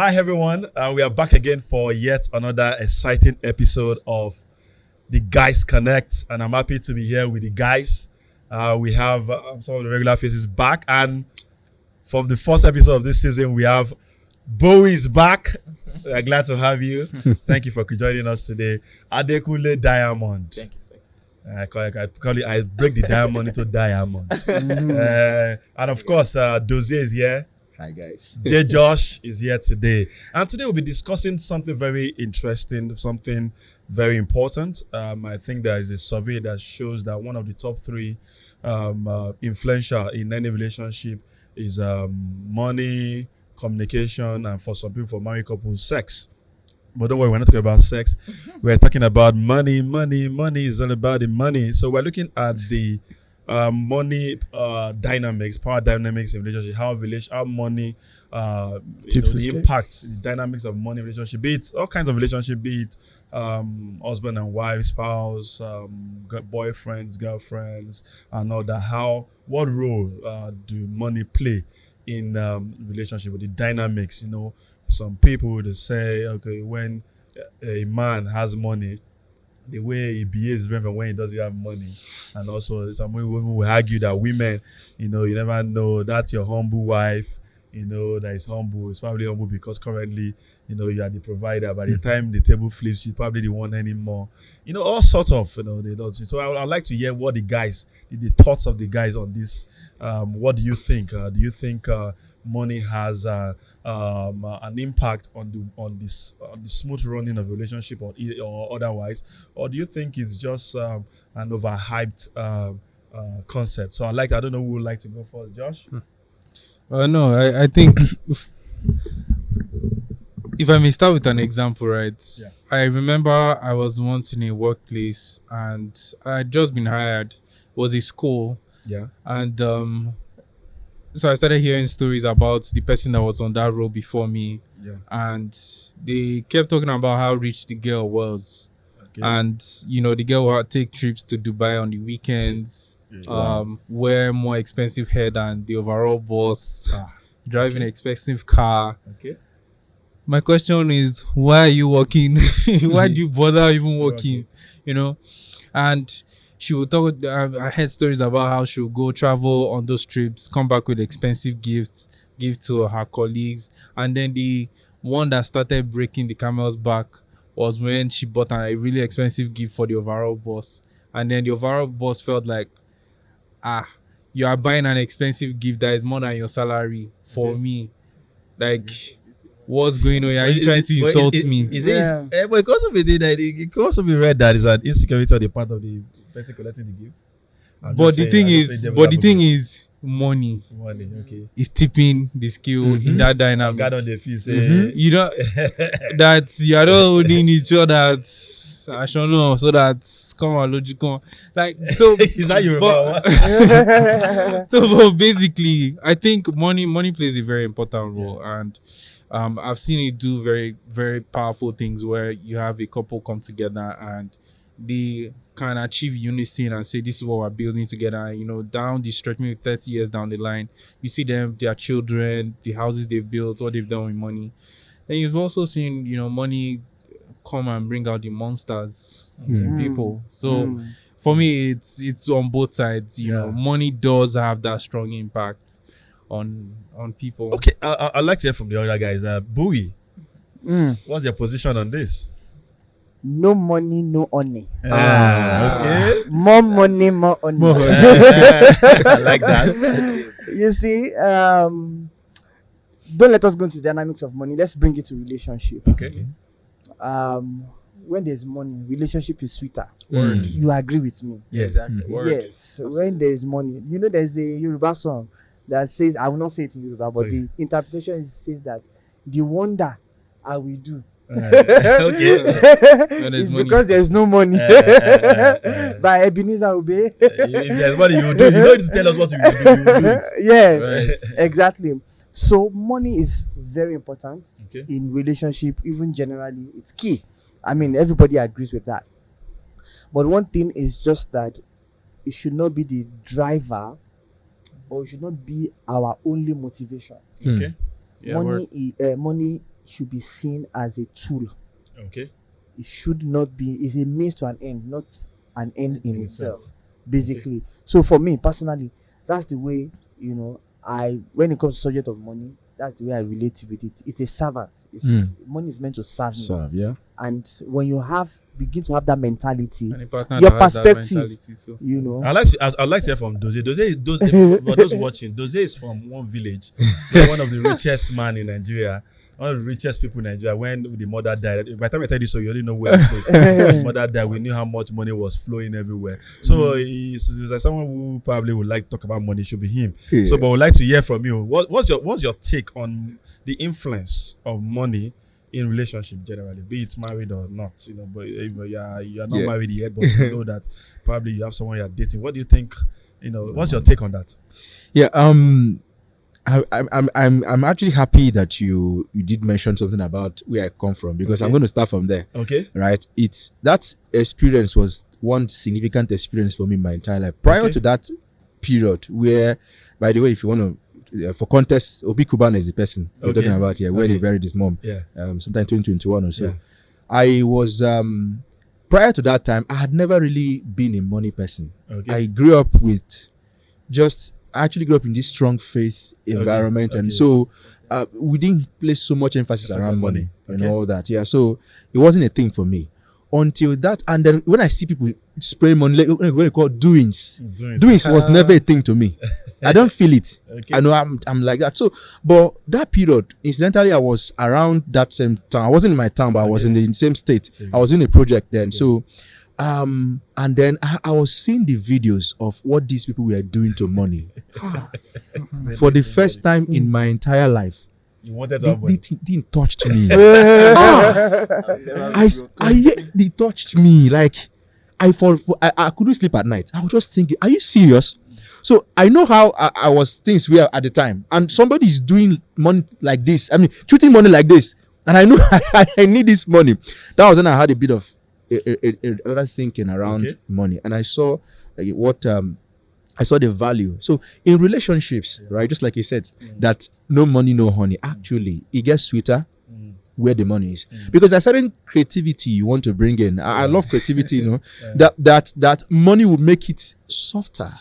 Hi everyone, we are back again for yet another exciting episode of the Guys Connect, and I'm happy to be here with the guys. We have some of the regular faces back, and from the first episode of this season, we have Bowie's back. We're glad to have you. Thank you for joining us today. Adekule Diamond. Thank you. I break the diamond into diamond. And of course, Dozier is here. Hi guys. J. Josh is here today. And today we'll be discussing something very interesting, something very important. I think there is a survey that shows that one of the top three influential in any relationship is money, communication, and for some people, for married couples, sex. But don't worry, we're not talking about sex. We're talking about money. Money is all about the money. So we're looking at the money dynamics, power dynamics in relationship, how money, the impact, the dynamics of money relationship, be it all kinds of relationship, be it husband and wife, spouse, boyfriends, girlfriends, and all that. What role do money play in relationship with the dynamics? Some people they say, okay, when a man has money, the way he behaves is different from when he doesn't have money. And also, some women will argue that women, you never know, that's your humble wife, that is humble. It's probably humble because currently, you are the provider. By the time the table flips, she's probably the one anymore. All sorts of, they don't. So I'd like to hear what the thoughts of the guys on this. What do you think? Do you think money has an impact on the smooth running of a relationship or otherwise, or do you think it's just an overhyped concept? So I don't know who would like to go first, Josh. No, I think if I may start with an example, right? Yeah. I remember I was once in a workplace and I had just been hired. It was a school. Yeah. And so I started hearing stories about the person that was on that role before me. Yeah. And they kept talking about how rich the girl was. Okay. And, the girl would take trips to Dubai on the weekends, wear more expensive hair than the overall boss, driving an expensive car. Okay. My question is, why are you working? Why do you bother even working? And she would talk. I heard stories about how she would go travel on those trips, come back with expensive gifts, give to her colleagues, and then the one that started breaking the camel's back was when she bought a really expensive gift for the overall boss, and then the overall boss felt like, you are buying an expensive gift that is more than your salary for me, like. What's going on? Are you trying to insult me? But it could also be read that is an insecurity on the part of the person collecting the gift. But the thing is, money. Money, okay. Is tipping the skill in that dynamic. God on the field say, that you are not holding each other. I shall know, so that's come on logical. Like so. Is that your So basically, I think money plays a very important role, and I've seen it do very, very powerful things where you have a couple come together and they can achieve unison and say, this is what we're building together. Down the stretch, maybe 30 years down the line, you see them, their children, the houses they've built, what they've done with money. And you've also seen, money come and bring out the monsters in people. So for me, it's on both sides. Money does have that strong impact on people. Okay, I'd like to hear from the other guys. Bowie, what's your position on this? No money, no honey. Okay. More money, more honey. I like that. You see, don't let us go into the dynamics of money. Let's bring it to relationship. Okay. When there's money, relationship is sweeter. Word. You agree with me? Yeah, exactly. Word. Yes. When there is money, there's a Yoruba song that says, I will not say it in Yoruba, but the interpretation says that the wonder I will do. Okay. It's because there's no money. By Ebenezer Obey. If there's money, you do. You don't need to tell us what you will do. You will do it. Yes, right. Exactly. So money is very important in relationship, even generally. It's key. I mean, everybody agrees with that. But one thing is just that it should not be the driver, or it should not be our only motivation. Okay. Money should be seen as a tool. Okay. It should not be. It's a means to an end, not an end in itself. Basically. So for me personally, that's the way, when it comes to subject of money, that's the way I relate with it. It's a servant. Money is meant to serve me. Serve, yeah. And when you begin to have that mentality, And a partner your that has that perspective, mentality too. I'd like to hear from Dozie. For those watching, Dozie is from one village. He's one of the richest man in Nigeria. One of the richest people in Nigeria. When the mother died, by the time I tell you so, you already know where it is. When the mother died, we knew how much money was flowing everywhere. So he's like someone who probably would like to talk about money. Should be him. Yeah. So, but we'd like to hear from you. What's your take on the influence of money in relationship generally, be it married or not? But if you're not married yet, but you know that probably you have someone you're dating. What do you think? What's your take on that? Yeah, I'm actually happy that you did mention something about where I come from, because I'm going to start from there. Okay. Right. It's that experience was one significant experience for me in my entire life. Prior to that period, where, by the way, if you want to, for context, Obi Kuban is the person we're talking about here, where they buried his mom. Yeah. Sometime 2021 or so. Yeah. I was prior to that time, I had never really been a money person. Okay. I grew up with I actually grew up in this strong faith environment, and so we didn't place so much emphasis around money and all that. Yeah, so it wasn't a thing for me until that. And then when I see people spray money, like what they call doings was never a thing to me. I don't feel it. I know I'm like that. So, but that period, incidentally, I was around that same town. I wasn't in my town, but I was in the same state. I was in a project then. So, and then I was seeing the videos of what these people were doing to money. For the first time in my entire life, you wanted to have money. They didn't touch me. They touched me like I couldn't sleep at night. I was just thinking, are you serious? So I know how I was things were at the time, and somebody is doing money like this. I mean, treating money like this, and I know I need this money. That was when I had a bit of other thinking around money, and I saw I saw the value. So in relationships, right, just like you said, that no money, no honey. Actually, it gets sweeter where the money is, because there's certain creativity you want to bring in. I love creativity, that money will make it softer.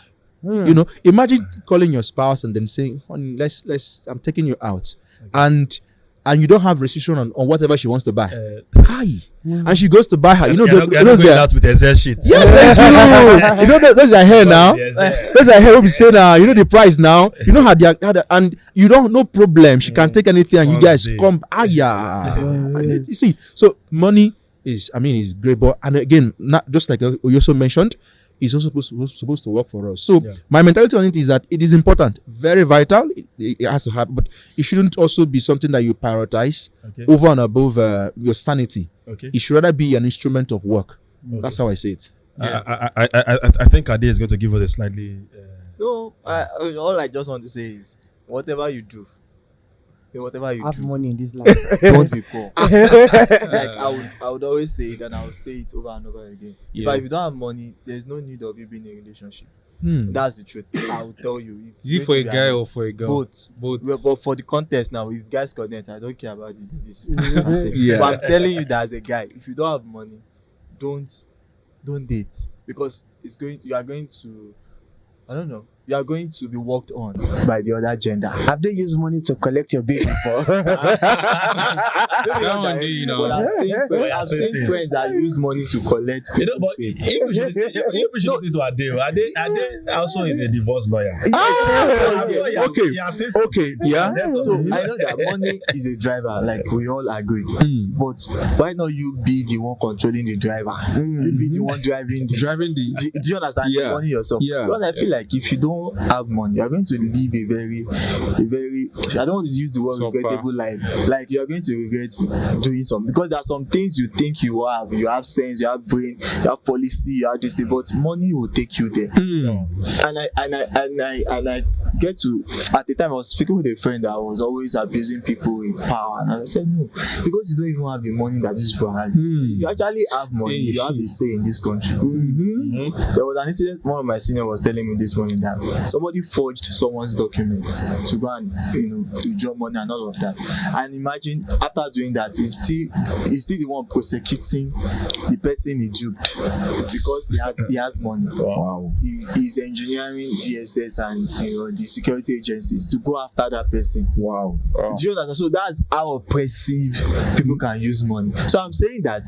Imagine calling your spouse and then saying, honey, I'm taking you out, and you don't have restriction on whatever she wants to buy. And she goes to buy her. Those are out with Excel sheet. Yes, thank you. Those are here now. Those are here. We'll be saying the price now. You know how they are, and you don't no problem. She can take anything, and you guys come. You see, so money is great, but and again, not just like you also mentioned, it's also supposed to work for us. So my mentality on it is that it is important, very vital. It has to happen, but it shouldn't also be something that you prioritize over and above your sanity. It should rather be an instrument of work. That's how I see it. I think Ade is going to give us a slightly. No, all I just want to say is whatever you do, have money in this life. don't be poor. Like I would always say it, and I will say it over and over again. But if you don't have money, there's no need of you being in a relationship. That's the truth. I will tell you. It's is it for a guy or for a girl? Both. Well, but for the contest now, it's guys' content. I don't care about this. But I'm telling you that as a guy, if you don't have money, don't date, because you are going to, I don't know, you are going to be worked on by the other gender. Have they used money to collect your baby before? I've seen friends that use money to collect. But you should listen to Ade. Ade also is a divorce lawyer. Okay. Yeah. So I know that money is a driver, like we all agree. But why not you be the one controlling the driver? You be the one driving the. Do you understand? Yeah. Money yourself. Yeah. Because I feel like if you don't have money, you are going to live a very I don't want to use the word regrettable life. Like you are going to regret doing something, because there are some things you think you have sense, you have brain, you have policy, you have this thing, but money will take you there. And I get to, at the time I was speaking with a friend that was always abusing people in power, and I said no, because you don't even have the money that this people have. If you actually have money, you have a say in this country. There was an incident, one of my seniors was telling me this morning that somebody forged someone's document to go and withdraw money and all of that. And imagine after doing that, he's still the one prosecuting the person he duped because he has money. Wow. He's engineering DSS and the security agencies to go after that person. Wow. Do you understand? So that's how oppressive people can use money. So I'm saying that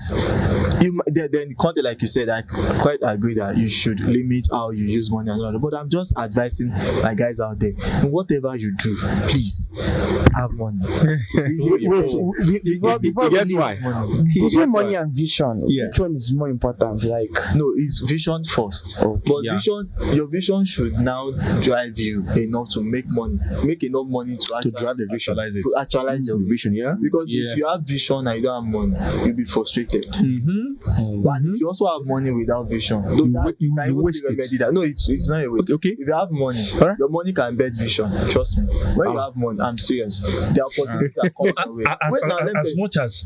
then content, like you said, I quite agree that you should limit how you use money and all that. But I'm just advising my guys out there, in whatever you do, please have money. Before Get why? between money and vision, Yeah. which one is more important? Like, No, it's vision first. But your vision should now drive you enough to make enough money To drive the vision. to actualize your vision. Vision, yeah. Because if you have vision and you don't have money, you'll be frustrated. But if you also have money without vision, you waste it. No, it's not a waste. Okay. If you have money, Alright. your money can bet vision. Trust me. When you have money, I'm serious. The opportunities are coming your way. Wait, now, let me As tell you. much as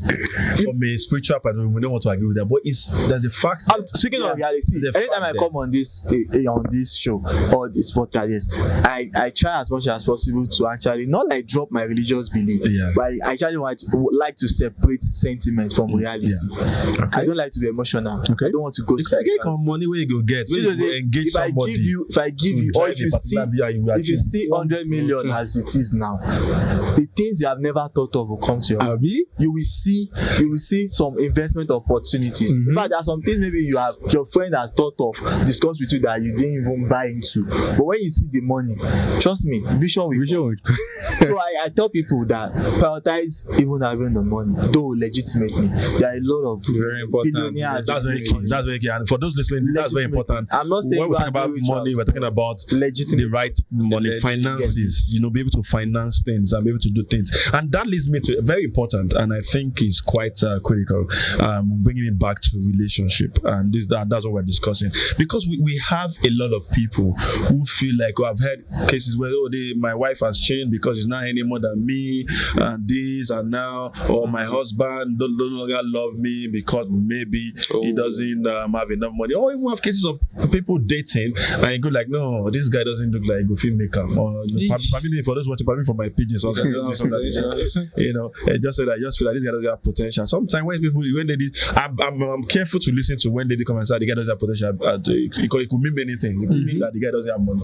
from a spiritual point of view, we don't want to agree with that, but there's a fact. I'm speaking of reality. There's a Anytime fact I there. come on this show or this podcast, yes, I try as much as possible to actually not like drop my religious belief, but I actually like to separate sentiment from reality. I don't like to be emotional. I don't want to go. It's like money where you go get. Where you go engage if I somebody. if I give you, or if you see 100 million as it is now, the things you have never thought of will come to your mind. You will see some investment opportunities. In fact, there are some things maybe your friend has thought of, discussed with you that you didn't even buy into. But when you see the money, trust me, vision will come. So I tell people that prioritize even having the money, though legitimately. There are a lot of Very important. billionaires. That's very key. That's very key. And for those listening, that's very important. I'm not saying when we're go talking and about do rituals, money, we're talking about legitimate. the right money, Legitimate, finances. Be able to finance things and be able to do things. And that leads me to very important, and I think is quite critical. Bringing it back to relationship, and that's what we're discussing, because we have a lot of people who feel like, I've heard cases where my wife has changed because he's not any more than me, and this and now, or my husband no longer love me because maybe he doesn't have enough money, or even have cases of people dating and you go like, no, this guy doesn't look like a filmmaker, or for those watching, probably for my pigeons, I just said I just feel like this guy doesn't have potential. Sometimes I'm careful to listen to when they come and say the guy doesn't have potential, because it could mean many things. It could mean that the guy doesn't have money,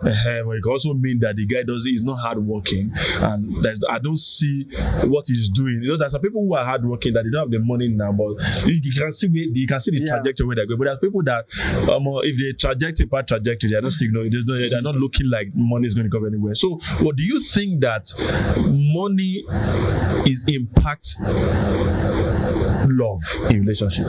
but it could also mean that the guy is not hardworking, and I don't see what he's doing. There's some people who are hardworking that they don't have the money now, but you can see the trajectory where they're going. But there's people that if they trajectory bad trajectory, they're not signaling, they're not looking like money is going to go anywhere. So what do you think that money impacts love in relationship?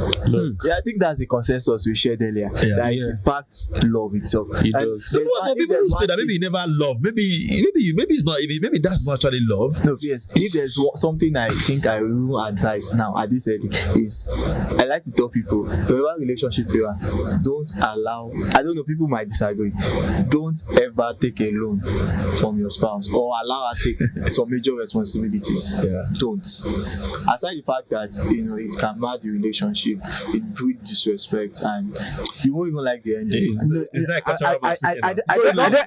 Yeah, I think that's the consensus we shared earlier. That it impacts love itself. It does. But people who say that maybe he never loved, maybe it's not, maybe that's not actually love. No, yes. If there's something I think I will advise now at this age is, I like to tell people, whatever relationship you are, don't allow. I don't know, people might disagree. Don't ever take a loan from your spouse or allow her to take some major responsibilities. Don't. Aside the fact that it can mar the relationship, it breeds disrespect, and you won't even like the ending.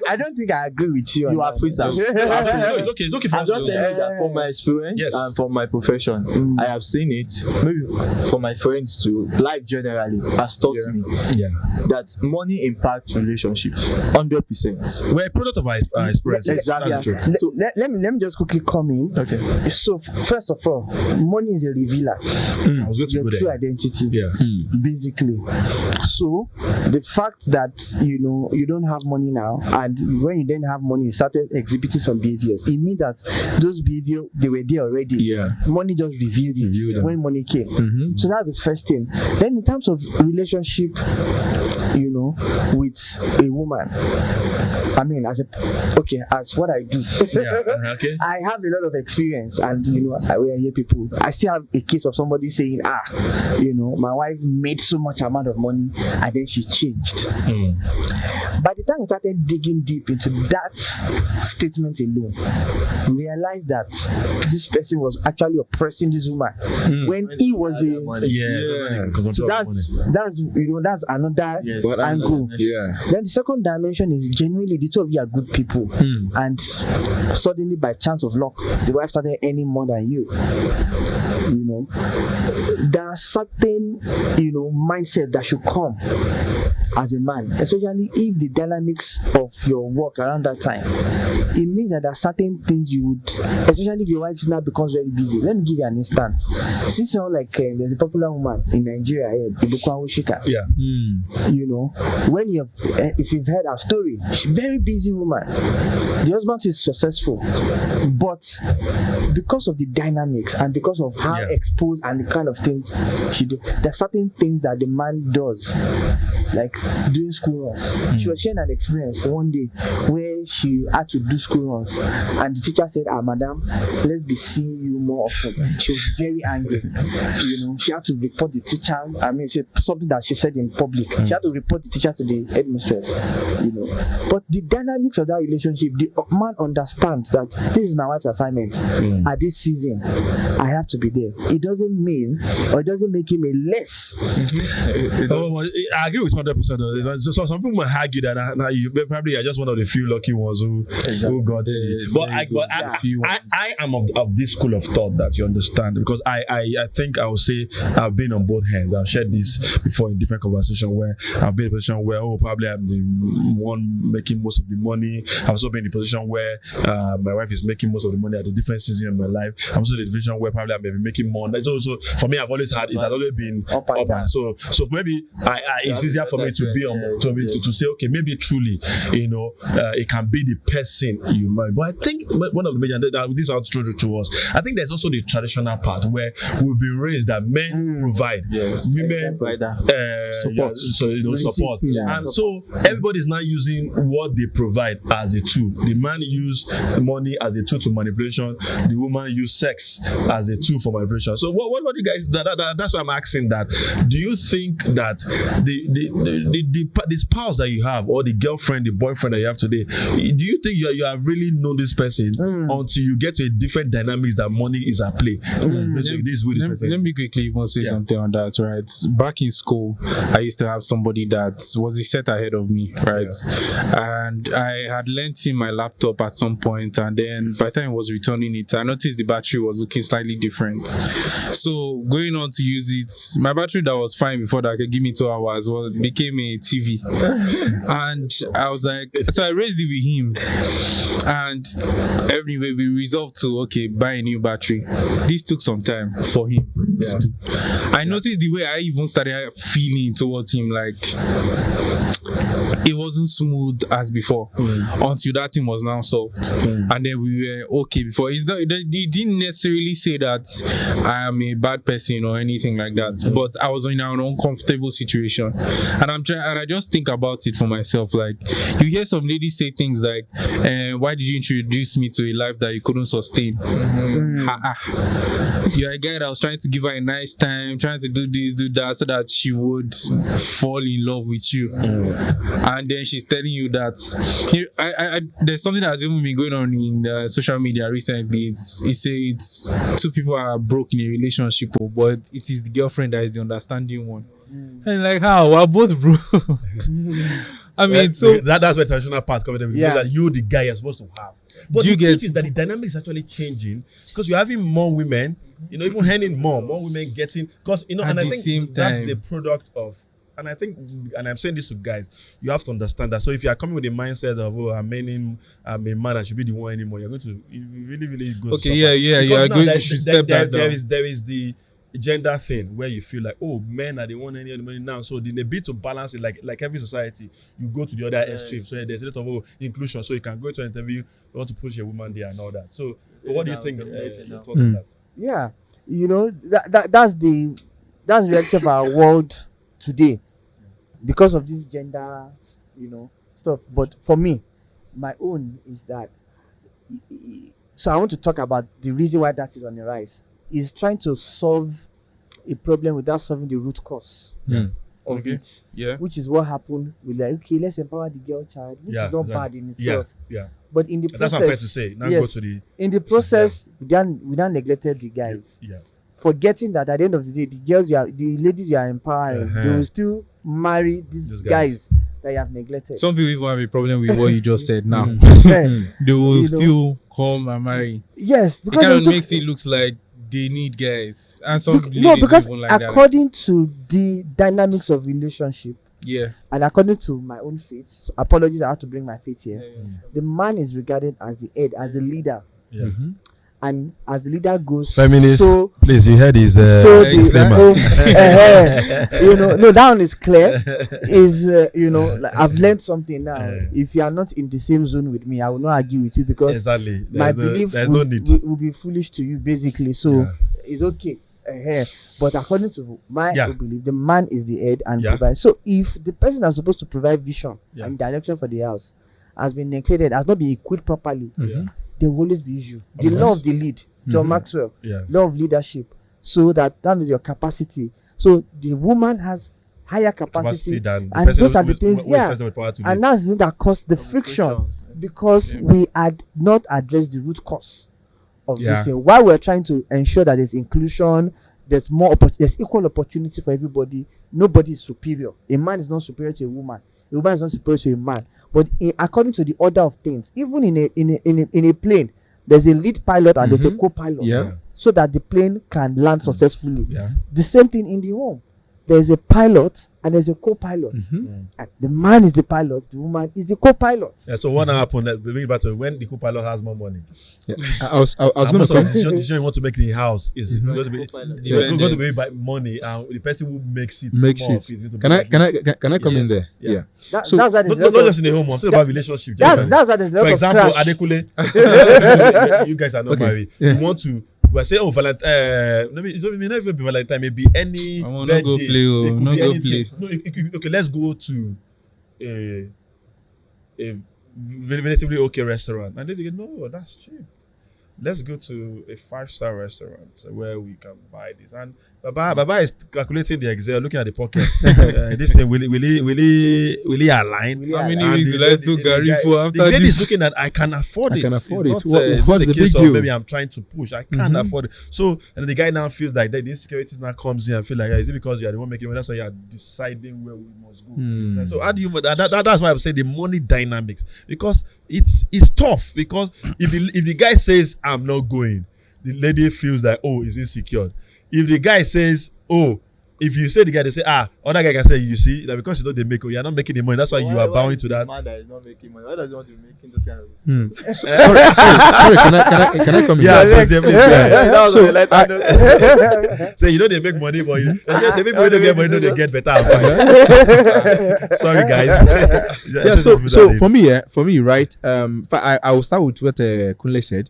I don't think I agree with you. You are free, sir. It's okay. It's okay for I'm us just to- telling you that from my experience and from my profession, I have seen it. Maybe for my friends too. Life generally has taught me that money impacts relationship 100%. We're a product of our experience. Exactly. That's true. So let me just quickly come in. Okay. So first of all, money is a revealer. I was going to Your go true there. identity, basically. So the fact that you don't have money now, and when you didn't have money, you started exhibiting some behaviors. It means that those behaviors, they were there already. Money just revealed it when money came. So that's the first thing. Then in terms of relationship, you know, with a woman. I mean, as what I do. Okay. I have a lot of experience, and you know, I hear people. I still have a case of somebody saying, you know, my wife made so much amount of money and then she changed. By the time we started digging deep into that statement alone, we realized that this person was actually oppressing this woman when he was the. So that's you know, that's another angle. Then the second dimension is genuinely the two of you are good people, and suddenly by chance of luck, the wife started earning more than you. You know, there are certain, you know, mindset that should come as a man, especially if the dynamics of your work around that time. It means that there are certain things you would, especially if your wife now becomes very busy. Let me give you an instance. Since you know, like there's a popular woman in Nigeria here, Ibukwa Oshika. You know, when if you've heard her story, she's a very busy woman. The husband is successful, but because of the dynamics and because of how exposed and the kind of things she do, there are certain things that the man does, like doing school runs. She was sharing an experience one day where she had to do school runs, and the teacher said, madam, let's be seeing you more often. She was very angry. You know, she had to report the teacher. I mean, something that she said in public. She had to report the teacher to the headmistress. You know, but the dynamics of that relationship, the man understands that this is my wife's assignment. At this season, I have to be there. It doesn't mean, or it doesn't make him a less. I agree with 100%. So some people might argue that you probably are just one of the few lucky ones who got it. But I am of this school of thought that you understand, because I think I would say I've been on both hands. I've shared this before in different conversations where I've been in a position where probably I'm the one making most of the money. I've also been in a position where my wife is making most of the money at a different season of my life. I'm also in a position where probably I may be making more. So for me, I've always had it. Has always been up and so maybe it's easier for me to be on to say, okay, maybe truly, you know, it can be the person you marry. But I think one of the major, this is true to us. I think there's also the traditional part where we've been raised that men provide, women support. Support. And so everybody's now using what they provide as a tool. The man use money as a tool to manipulation. The woman use sex as a tool for manipulation. So what do you guys? That's why I'm asking that. Do you think that the spouse that you have, or the girlfriend, the boyfriend that you have today, do you think you have really known this person until you get to a different dynamics that money is at play? Let me quickly even say something on that, right? Back in school, I used to have somebody that was a set ahead of me, right? And I had lent him my laptop at some point, and then by the time I was returning it, I noticed the battery was looking slightly different. So going on to use it, my battery that was fine before that could give me 2 hours became a TV. And I was like, so I raised it with him, and anyway we resolved to buy a new battery. This took some time for him to do. I noticed the way I even started feeling towards him, like it wasn't smooth as before until that thing was now solved. And then we were okay before. They didn't necessarily say that I am a bad person or anything like that, but I was in an uncomfortable situation, and I just think about it for myself. Like, you hear some ladies say things like, why did you introduce me to a life that you couldn't sustain? You're a guy that was trying to give her a nice time, trying to do this, do that, so that she would fall in love with you. And then she's telling you that there's something that's even been going on in social media recently. It's two people are broke in a relationship, but it is the girlfriend that is the understanding one. And like, how we're both broke. I mean, so that's where traditional part comes in. That you, the guy, are supposed to have. But the truth is that the dynamic is actually changing, because you're having more women, you know, even earning more women getting, because, you know, and I think that's a product of. And I think, and I'm saying this to guys, you have to understand that. So if you are coming with the mindset of, I'm a man, I should be the one anymore, you're going to really, really go. Okay, you're going to step that down. There is the gender thing where you feel like, men are the one earning the money now. So the bit to balance it, like every society, you go to the other extreme. So there's a lot of inclusion. So you can go to an interview, you want to push a woman there and all that. So what do you think? That? Yeah, you know, that's the reality of our world today. because of this gender, stuff. But for me, my own is that. So I want to talk about the reason why that is on the rise. Is trying to solve a problem without solving the root cause of it. Yeah. Which is what happened with okay, let's empower the girl child, which is not bad in itself. Yeah. But in the That's process, what I'm trying to say. Now go to the. In the process, we don't neglected the guys. Yeah. Forgetting that at the end of the day, the ladies you are empowering, they will still marry these guys that you have neglected. Some people even have a problem with what you just said now. They will still come and marry. Yes, because it kind of makes it looks like they need guys, and some because even like according to the dynamics of relationship, and according to my own faith, apologies, I have to bring my faith here. The man is regarded as the head, as the leader. And as the leader goes, feminist, so please, you heard his disclaimer. No, that one is clear. Is like I've learned something now. If you are not in the same zone with me, I will not argue with you because my belief will be foolish to you, basically. So it's okay. But according to my belief, the man is the head and provides. So if the person that's supposed to provide vision and direction for the house has been neglected, has not been equipped properly, there will always be issue. The law of the lead, John Maxwell, law of leadership. So that is your capacity. So the woman has higher capacity than and those are the things. And that's the thing that caused the friction because we had not addressed the root cause of this thing. While we're trying to ensure that there's inclusion, there's there's equal opportunity for everybody. Nobody is superior. A man is not superior to a woman. A woman is not superior to a man. But according to the order of things, even in a plane, there's a lead pilot and there's a co-pilot, so that the plane can land successfully. The same thing in the home. There's a pilot and there's a co-pilot. And the man is the pilot, the woman is the co-pilot. So what happened? When the co-pilot has more money? I was going to decision you want to make in the house is going to be made by money, and the person who makes it. Can I come in there? Yeah. So not just in the home. I'm talking about relationship. That's why there's a lot for example, of crash. Adekule, you guys are not married. You want to. But say, Valentine, maybe it may not even be Valentine, maybe any. I want to go play. No, go play. No, okay, let's go to a relatively okay restaurant. And then they go, no, that's cheap. Let's go to a 5-star restaurant where we can buy this. And Baba is calculating the Excel, looking at the pocket. This thing will he align? How many weeks will I do Gary for after the lady this? is looking at I can afford it. I can afford it's it. Not, What's the big deal? Maybe I'm trying to push. I can't afford it. So and then the guy now feels like the insecurities now comes in and feel like is it because you are the one making money? That's why you are deciding where we must go. So how do you that's why I would say the money dynamics, because it's tough, because if the guy says I'm not going, the lady feels like is insecure. If the guy says if you say the guy, they say other guy can say, you see that because you know they make, you're not making the money, that's why you are bowing to that man that is not making money. Why does he want to be making those kind of decisions? Sorry, can I come in? So say they make money, but they make money, they get money, they get better advice. Sorry guys. So for me, right, I will start with what Kunle said.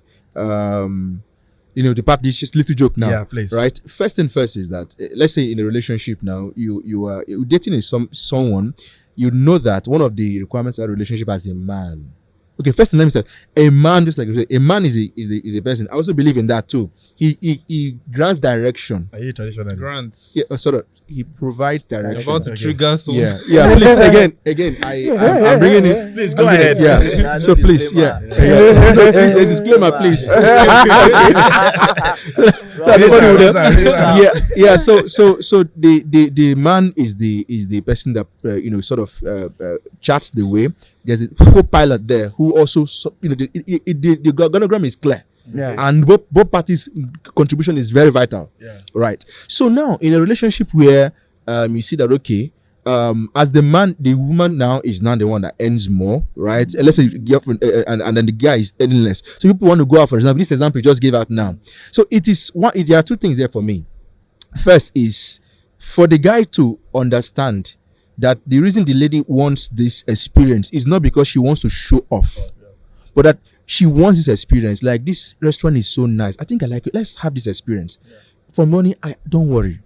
The part, this just little joke now. Yeah, please. Right. First thing first is that let's say in a relationship now, you're dating someone, you know that one of the requirements of a relationship as a man. Okay, first thing let me say, a man, just like a man is a person. I also believe in that too. He grants direction. Are you traditional? Grants. Yeah, sort of. He provides direction. About to trigger so. Yeah. Please, again. I'm bringing it. Please go ahead. Yeah. So please, there's a disclaimer, please. So the man is the person that sort of charts the way. There's a co-pilot there who also the organogram is clear. Yeah. And both parties' contribution is very vital. Yeah. Right. So now in a relationship where you see that as the man, the woman now is now the one that earns more, right? Let's say girlfriend and then the guy is earning less. So people want to go out, for example. This example you just gave out now. So there are two things there for me. First is for the guy to understand that the reason the lady wants this experience is not because she wants to show off, but that she wants this experience. Like, this restaurant is so nice. I think I like it. Let's have this experience. for money, I don't worry.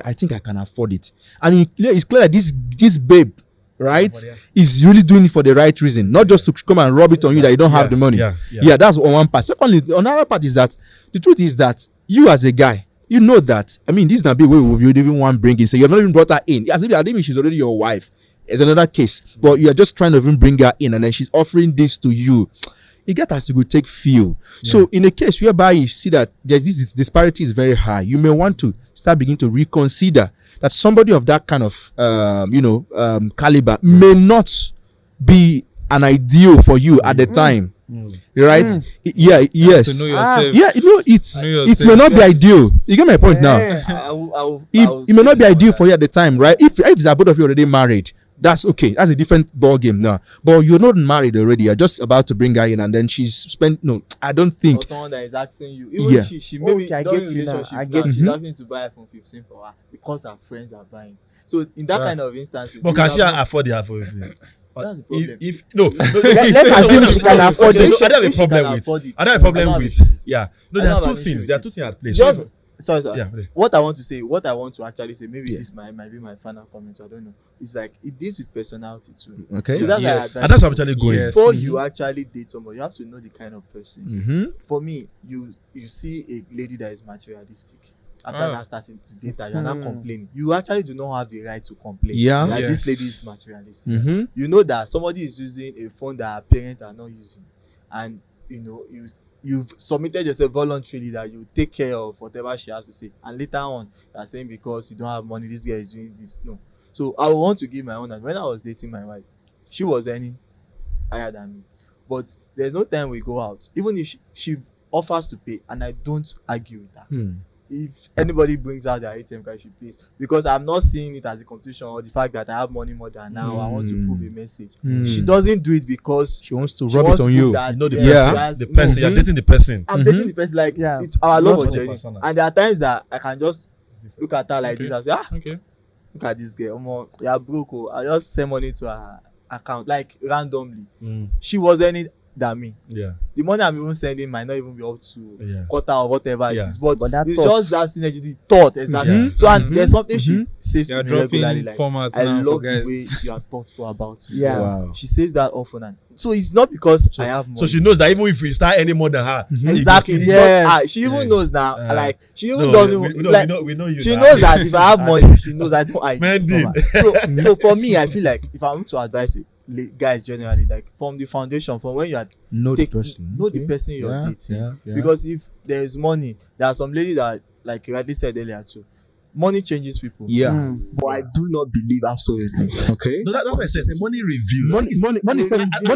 I think I can afford it. And it's clear that this babe, right, is really doing it for the right reason, not just to come and rub it on you that you don't have the money. Yeah, that's on one part. Secondly, another part is that the truth is that you as a guy, you know that. I mean, this is not big way you would even want bring in. So you have not even brought her in. As if I think she's already your wife. It's another case, but you are just trying to even bring her in, and then she's offering this to you. You get as you could take feel. So in a case whereby you see that there's this disparity is very high, you may want to start beginning to reconsider that somebody of that kind of caliber may not be an ideal for you at the time. Right? Yeah, yes. To know yourself. Yeah, it may not be ideal. You get my point now. It may not be ideal for you at the time, right? If both of you already married, that's okay. That's a different ball game now. But you're not married already. You're just about to bring her in, and then she's spent. No, I don't think. Or someone that is asking you. Even she maybe Okay, I during get you now. relationship I get she's you. asking to buy iPhone 15 for her because her friends are buying. So in that kind of instances, But you can she have- afford the iPhone 15? That's the problem. If no, Let's assume she can afford I it. don't have a If she can problem afford with. it, I don't have a I problem don't have with. issues. Yeah, no, I there are don't two have an issue things. with There are it. two things at play. Just sorry. Yeah, please. What I want to say, what I want to actually say, maybe this might be my final comment. So I don't know. It's like it deals with personality too. Okay. So that's Yes. why I And that's what I'm actually going. Yes. before you actually date somebody, you have to know the kind of person. Mm-hmm. For me, you see a lady that is materialistic. After now starting to date her, you're not complaining. You actually do not have the right to complain. Yeah. Like Yes. this lady is materialistic. Mm-hmm. You know that somebody is using a phone that her parents are not using, and you know you've submitted yourself voluntarily that you take care of whatever she has to say, and later on you're saying because you don't have money this girl is doing this. No. So I want to give my own. And when I was dating my wife, she was earning higher than me, but there's no time we go out, even if she offers to pay, and I don't argue with her. If anybody brings out their ATM card, she pays, because I'm not seeing it as a competition or the fact that I have money more than now. I want to prove a message. She doesn't do it because She wants to she rub wants it on to you. prove that, You know the yes, person. she has- The person. You're Mhm. dating the person. I'm dating the person, like Yeah. it's our love Not of journey. personal. And there are times that I can just look at her like Okay. this and say, Okay. look at this girl, you're broke. Oh. I just send money to her account like randomly. She was earning than me. Yeah. The money I'm even sending might not even be up to Yeah. quarter or whatever it Yeah. is, but But that it's thought. just that synergy, the thought exactly. Mhm. So and there's something she says They are to me regularly, dropping like formats I now. love for guys. the way you are thoughtful about me. Yeah. Wow. She says that often, and so it's not because I have money. So she knows that even if we start any more than her, Exactly. It's Yes. not, she even Yeah. knows now. Uh, like she even no, doesn't we know, like. we know you. She now. knows that if I have money, she knows I don't. I Spending. so for me, I feel like if I'm to advise guys generally, like from the foundation, from when you are Know the take, person. know the Okay. person you're Yeah, dating. yeah. Because if there is money, there are some ladies that, like you rightly said earlier too, money changes people. Yeah. But I do not believe absolutely. Okay. No, that's what I said. Say money review. Money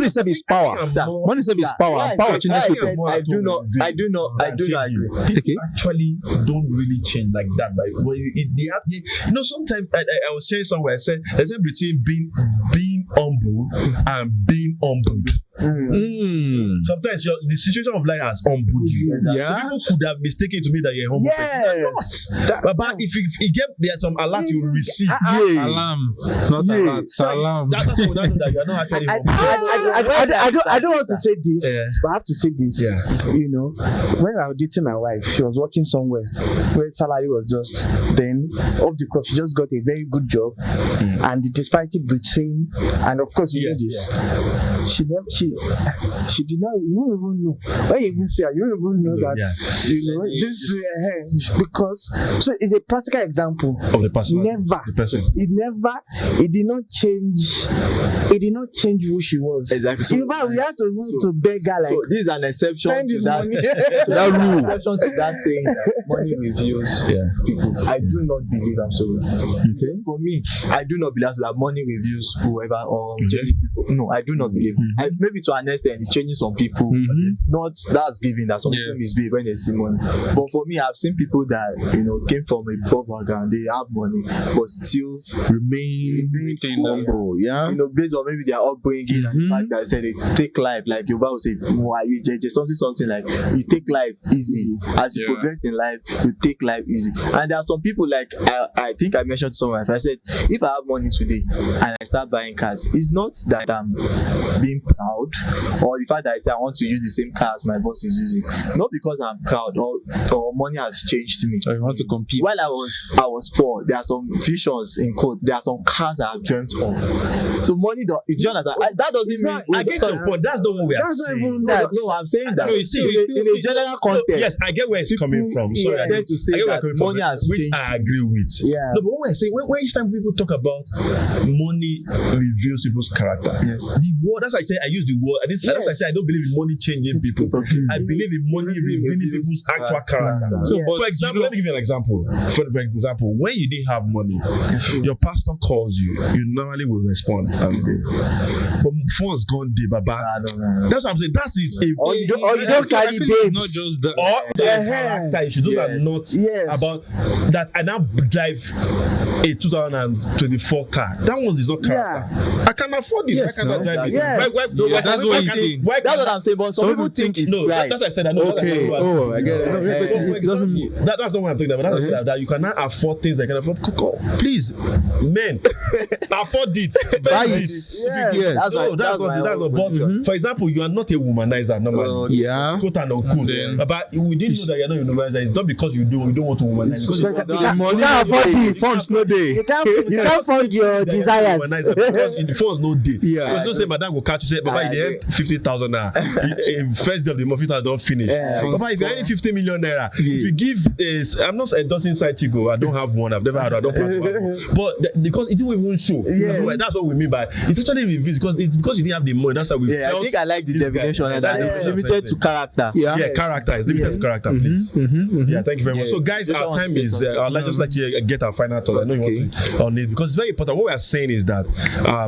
self is power. Sir, Money self is power. And power changes people. I do not agree. Okay. Actually don't really change like that. Like when sometimes I was saying somewhere, I said there's a between being humble and being humbled. Sometimes the situation of life has humbled you. Yeah. People could have mistaken to me that you're a humble person. But if you get there some alert you will receive. Alarm. Not alert. Alarm. That's what we know that you're not actually humble. I don't want to say this, Yeah. but I have to say this. Yeah. You know, when I was dating my wife, she was working somewhere where salary was just then off the course. She just got a very good job, and the disparity between, and of course you know this. She did not. You don't even know when you even see her. You don't even know that. You know this because so it's a practical example. Of the person. Never. The person. It did not change who she was. Exactly. So, In fact, we had to beg her like so this is an exception spend to this that. money. To that rule. Exception to that saying that money reveals Yeah. people. I do not believe absolutely. Okay. For me, I do not believe that money reveals whoever or changes people. No, I do not believe. Maybe to an extent, it's changing some people. Not that's giving that some people misbehave when they see money. But for me, I've seen people that came from a poor background, they have money, but still Remain humble. Yeah. based on maybe their upbringing and the fact that I said they take life, like your Bible say, something like you take life easy. As you progress in life, you take life easy. And there are some people like I think I mentioned somewhere. If I said if I have money today and I start buying cars, it's not that I'm being proud. proud, or the fact that I say I want to use the same car as my boss is using, not because I'm proud or money has changed me. Or you want to compete. While I was poor, there are some visions in quotes. There are some cars I have dreamt of. So money, do you understand? That doesn't mean I get your point. That's not what we are That's not saying. even no, that. no, I'm saying that No, you see, in a general context. Yes, I get where it's coming from. Sorry, I tend to say I get where that it's coming money from, has which changed. I agree with. Yeah. No, but when I say when each time people talk about money reveals people's character. Yes. The word, that's why I say I use the word. And that's why I say I don't believe in money changing people. I believe in money revealing people's actual character. So, Yeah. but For example, let me give you an example. For example, when you didn't have money, your pastor calls you, you normally will respond and go. But phone's gone deep, baba. That's what I'm saying. That's it. Or you don't carry I feel babes. it's not just that. Or Yeah. character issues. Those are Yes. not Yes. about that. I now drive a 2024 car. That one is not character. I can afford it. Yes, I cannot no. drive it. Yes. That's what he's saying. That's what I'm saying. But some people think it's no. right. That's what I said. I know. Okay. Oh, I get it. No, Yeah. but For it doesn't. example, that's not what I'm talking about. That's what I'm saying, that you cannot afford things I can afford. Please, men, afford it. Spend Buy it. it. Yes. Yes. That's No, my- that's my not. own But position. for example, you are not a womanizer normally. Yeah. Quote and unquote. Then- But we didn't know that you're not a womanizer. It's not because you don't want to womanize. Because You can't afford it. Funds no day. You can't fund your desires. Because in the first no day. Yeah. Because you say madam will catch you say, Baba, I in the end 50,000 naira. First day of the month, 50,000 don't finish. Yeah. Baba, if you're earning 50 million naira, if you give I'm not endorsing side chico, I don't have one, I've never had one, I don't plan to have one. But because it didn't even show. Yeah. That's what we mean by it actually reveals because it's because you didn't have the money. That's how we Yeah, felt. I think I like the this guy. definition Yeah, and that's that the it's definition limited I'm to character. yeah, character is limited to character, please. Yeah, thank you very much. Yeah. So, guys, Just our want to time say is. something. I'd like just let you get our final thought. I know you want to on it because it's very important. What we are saying is that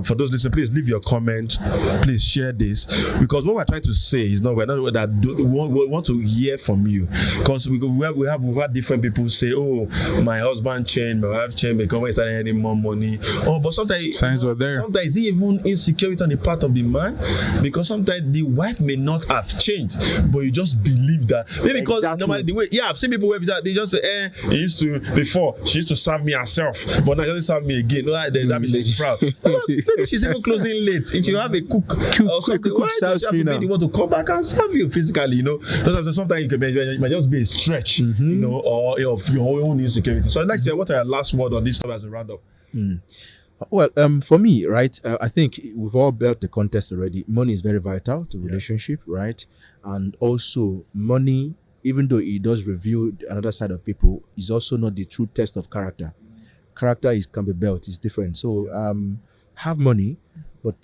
for those listening, please leave your comment. Please share this because what we're trying to say is we're not that we want to hear from you because we've had different people say, oh, my husband changed, my wife changed because when he started earning more money. Oh, but sometimes Signs were there. Sometimes even insecurity on the part of the man because sometimes the wife may not have changed, but you just believe that maybe because normally the way I've seen people where they just say, he used to before she used to serve me herself, but now she doesn't serve me again. No, that means she's proud. Maybe she's even closing late. If you have a cook or something, why does she have to be the one to come back and serve you physically? Sometimes it might just be a stretch, or of your own insecurity. So I'd like to hear what are your last word on this stuff as a roundup. Well, for me, right, I think we've all built the context already. Money is very vital to relationship, right? And also money, even though it does reveal another side of people, is also not the true test of character. Character can be built, it's different. So have money, but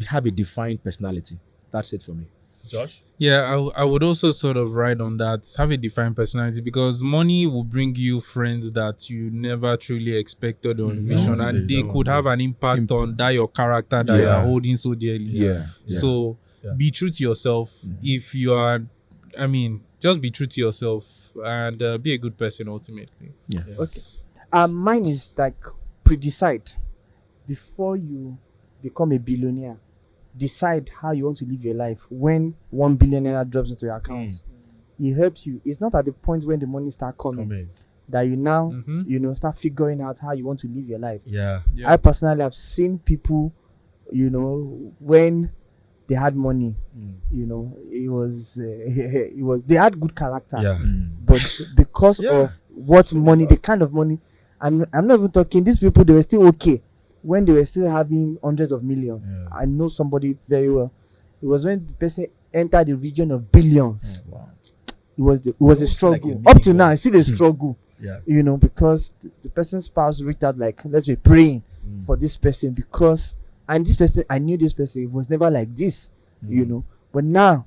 have a defined personality. That's it for me. Josh? Yeah, I would also sort of ride on that. Have a defined personality because money will bring you friends that you never truly expected or envisioned, and they could have an impact on that your character that you are holding so dearly. Yeah. So be true to yourself. If you are, just be true to yourself and be a good person ultimately. Yeah. Okay. Mine is like pre-decide before you become a billionaire. Decide how you want to live your life when 1 billion naira drops into your account. It helps you. It's not at the point when the money start coming that you now start figuring out how you want to live your life. Yeah. I personally have seen people, when they had money, it was they had good character. Yeah. But because of what money, the kind of money, I'm not even talking. These people, they were still okay when they were still having hundreds of millions. Yeah. I know somebody very well. It was when the person entered the region of billions. Wow. It was a struggle. Like a Up to now, it's still a struggle. Yeah. Because the person's spouse reached out like, let's be praying for this person and this person, I knew this person, it was never like this, But now,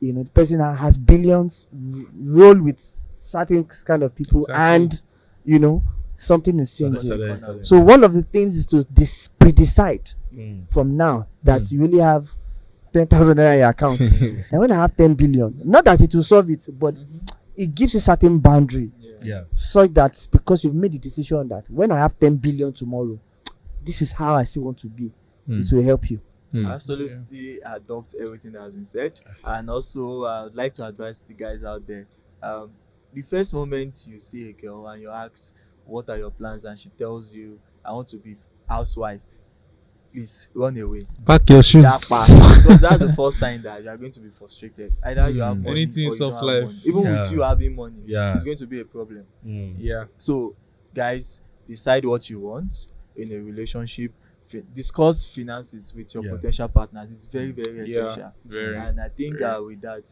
the person has billions, roll with certain kind of people, and something is changing. So one of the things is to pre-decide from now that you really have 10,000 naira in your account. And when I have 10 billion, not that it will solve it, but it gives a certain boundary. Such that because you've made the decision that when I have 10 billion tomorrow, this is how I still want to be. It will help you. Absolutely adopt everything that has been said. And also I'd like to advise the guys out there. The first moment you see a girl and you ask what are your plans and she tells you I want to be housewife, please run away. Pack your shoes. That part, because that's the first sign that you are going to be frustrated. Either you have money Anything or you don't soft have life. money. Even Yeah. with you having money, Yeah. it's going to be a problem. Yeah. So, guys, decide what you want in a relationship. Discuss finances with your Yeah. potential partners. It's very, very essential. Yeah. Very. And I think with that,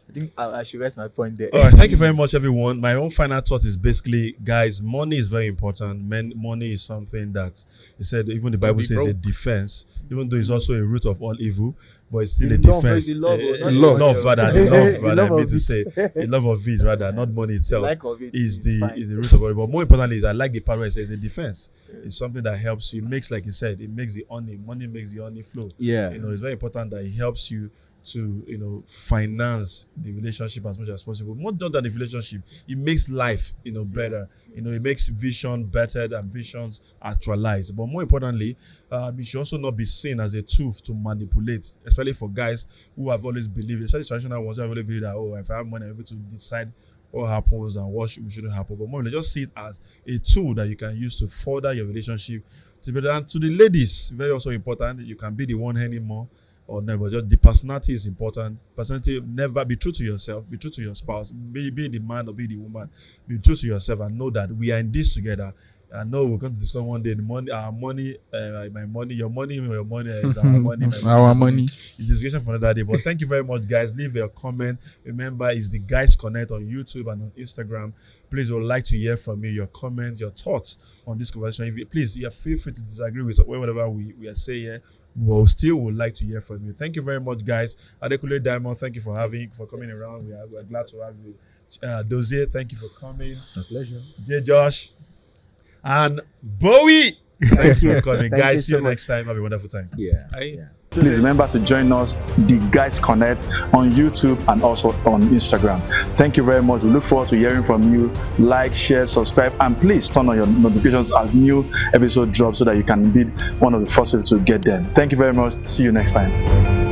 I think I should rest my point there. All right, thank you very much, everyone. My own final thought is basically, guys, money is very important. Money is something that he said, even the Bible be says a broke. defense, even though it's also a root of all evil, but it's still The a love, defense. the love, not the love, money. rather, the love, rather. love I mean of to it. say, the love of it, rather, not money The itself. like of it Is is fine. the root of all. But more importantly, is I like the part where it says a defense. It's something that helps you. It makes, like you said, it makes the money makes the honey flow. Yeah. It's very important that it helps you to finance the relationship as much as possible. More than the relationship, it makes life better. It makes vision better and visions actualized. But more importantly, it should also not be seen as a tool to manipulate, especially for guys who have always believed, especially traditional ones who have always believed that, if I have money, I'm able to decide what happens and what shouldn't happen. But more, just see it as a tool that you can use to further your relationship. And to the ladies, very also important, you can be the one anymore or never. Just the personality is important. Personality, never be true to yourself, be true to your spouse, be the man or be the woman, be true to yourself and know that we are in this together. I know we're going to discuss one day the money, our money, my money, your money is our money, my Our money. It's discussion for another day. But thank you very much, guys. Leave your comment. Remember, it's the Guys Connect on YouTube and on Instagram. Please, we would like to hear from you, your comments, your thoughts on this conversation. Please, feel free to disagree with whatever we are saying here. We'll still would like to hear from you. Thank you very much, guys. Adekunle Diamond, thank you for coming around. We're glad to have you. Dozier, thank you for coming. A pleasure. Dear Josh and Bowie, thank you for coming. Thank Guys, you see so you next time. Have a wonderful time. Yeah. I- Please remember to join us, the Guys Connect, on YouTube and also on Instagram. Thank you very much. We look forward to hearing from you. Like, share, subscribe, and please turn on your notifications as new episode drops so that you can be one of the first people to get them. Thank you very much. See you next time.